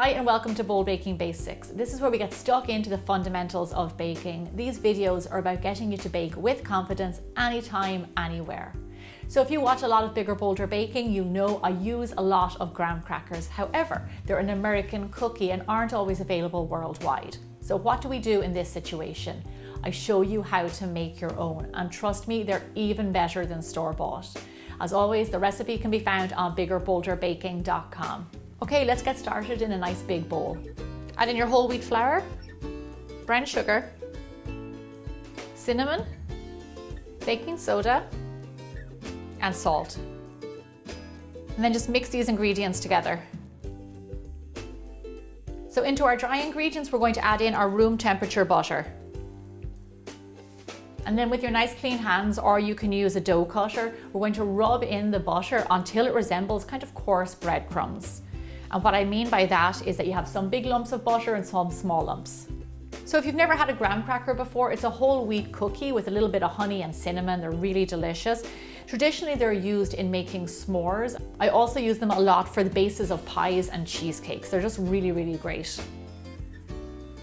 Hi and welcome to Bold Baking Basics. This is where we get stuck into the fundamentals of baking. These videos are about getting you to bake with confidence anytime, anywhere. So if you watch a lot of Bigger Bolder Baking, you know I use a lot of graham crackers. However, they're an American cookie and aren't always available worldwide. So what do we do in this situation? I show you how to make your own, and trust me, they're even better than store-bought. As always, the recipe can be found on biggerbolderbaking.com. Okay, let's get started in a nice big bowl. Add in your whole wheat flour, brown sugar, cinnamon, baking soda, and salt. And then just mix these ingredients together. So into our dry ingredients, we're going to add in our room temperature butter. And then with your nice clean hands, or you can use a dough cutter, we're going to rub in the butter until it resembles kind of coarse breadcrumbs. And what I mean by that is that you have some big lumps of butter and some small lumps. So if you've never had a graham cracker before, it's a whole wheat cookie with a little bit of honey and cinnamon. They're really delicious. Traditionally, they're used in making s'mores. I also use them a lot for the bases of pies and cheesecakes. They're just really, really great.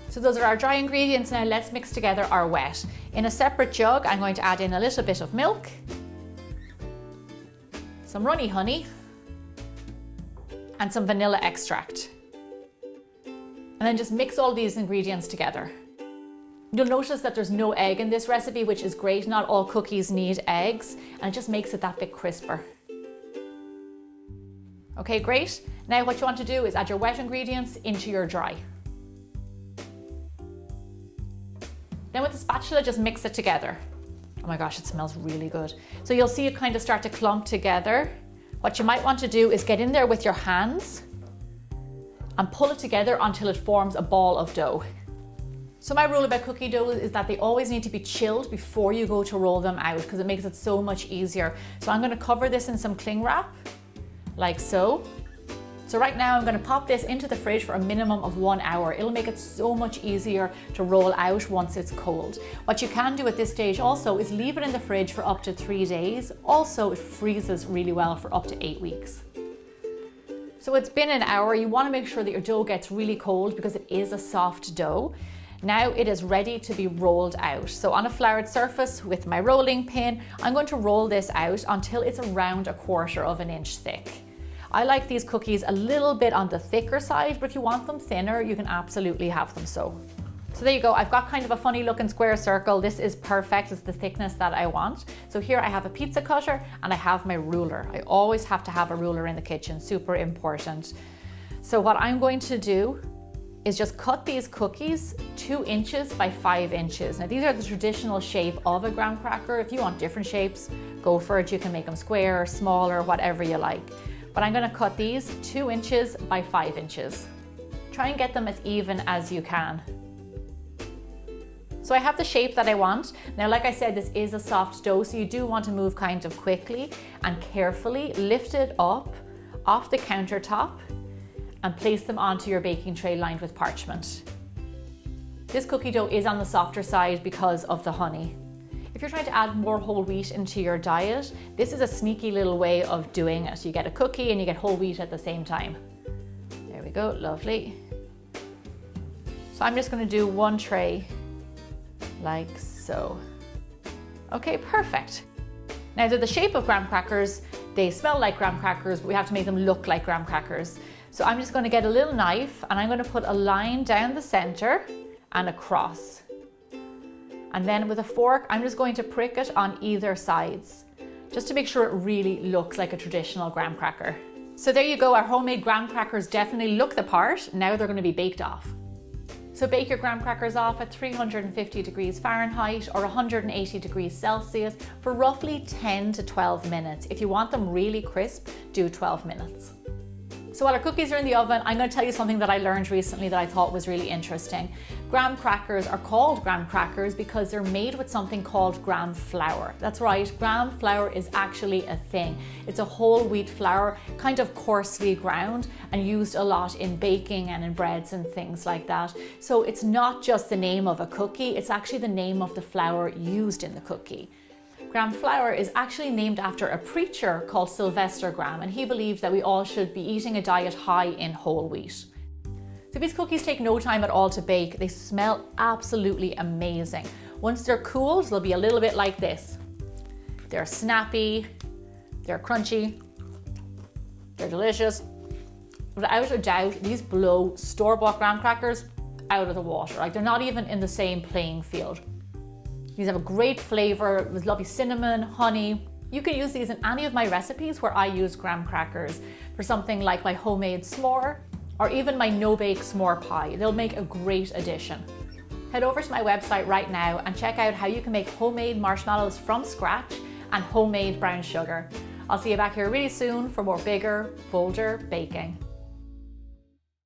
So those are our dry ingredients. Now let's mix together our wet. In a separate jug, I'm going to add in a little bit of milk, some runny honey, and some vanilla extract. And then just mix all these ingredients together. You'll notice that there's no egg in this recipe, which is great. Not all cookies need eggs, and it just makes it that bit crisper. Okay, great. Now what you want to do is add your wet ingredients into your dry. Then with the spatula, just mix it together. Oh my gosh, it smells really good. So you'll see it kind of start to clump together. What you might want to do is get in there with your hands and pull it together until it forms a ball of dough. So my rule about cookie dough is that they always need to be chilled before you go to roll them out, because it makes it so much easier. So I'm going to cover this in some cling wrap, like so. So right now I'm going to pop this into the fridge for a minimum of 1 hour. It'll make it so much easier to roll out once it's cold. What you can do at this stage also is leave it in the fridge for up to 3 days. Also, it freezes really well for up to 8 weeks. So it's been an hour. You want to make sure that your dough gets really cold because it is a soft dough. Now it is ready to be rolled out. So on a floured surface with my rolling pin, I'm going to roll this out until it's around 1/4 inch thick. I like these cookies a little bit on the thicker side, but if you want them thinner, you can absolutely have them so. So there you go, I've got kind of a funny looking square circle. This is perfect, it's the thickness that I want. So here I have a pizza cutter and I have my ruler. I always have to have a ruler in the kitchen, super important. So what I'm going to do is just cut these cookies 2 inches by 5 inches. Now these are the traditional shape of a graham cracker. If you want different shapes, go for it. You can make them square, smaller, whatever you like. But I'm going to cut these 2 inches by 5 inches. Try and get them as even as you can. So I have the shape that I want. Now, like I said, this is a soft dough, so you do want to move kind of quickly and carefully. Lift it up off the countertop and place them onto your baking tray lined with parchment. This cookie dough is on the softer side because of the honey. If you're trying to add more whole wheat into your diet, this is a sneaky little way of doing it. You get a cookie and you get whole wheat at the same time. There we go, lovely. So I'm just going to do 1 tray like so. Okay, perfect. Now they're the shape of graham crackers. They smell like graham crackers, but we have to make them look like graham crackers. So I'm just going to get a little knife and I'm going to put a line down the center and across. And then with a fork, I'm just going to prick it on either sides, just to make sure it really looks like a traditional graham cracker. So there you go, our homemade graham crackers definitely look the part. Now they're going to be baked off. So bake your graham crackers off at 350 degrees Fahrenheit or 180 degrees Celsius for roughly 10 to 12 minutes. If you want them really crisp, do 12 minutes. So while our cookies are in the oven, I'm going to tell you something that I learned recently that I thought was really interesting. Graham crackers are called graham crackers because they're made with something called graham flour. That's right, graham flour is actually a thing. It's a whole wheat flour, kind of coarsely ground and used a lot in baking and in breads and things like that. So it's not just the name of a cookie, it's actually the name of the flour used in the cookie. Graham flour is actually named after a preacher called Sylvester Graham, and he believed that we all should be eating a diet high in whole wheat. So these cookies take no time at all to bake. They smell absolutely amazing. Once they're cooled, they'll be a little bit like this. They're snappy, they're crunchy, they're delicious. Without a doubt, these blow store-bought graham crackers out of the water. Like, they're not even in the same playing field. These have a great flavor with lovely cinnamon, honey. You can use these in any of my recipes where I use graham crackers for something like my homemade s'more or even my no-bake s'more pie. They'll make a great addition. Head over to my website right now and check out how you can make homemade marshmallows from scratch and homemade brown sugar. I'll see you back here really soon for more bigger, bolder baking.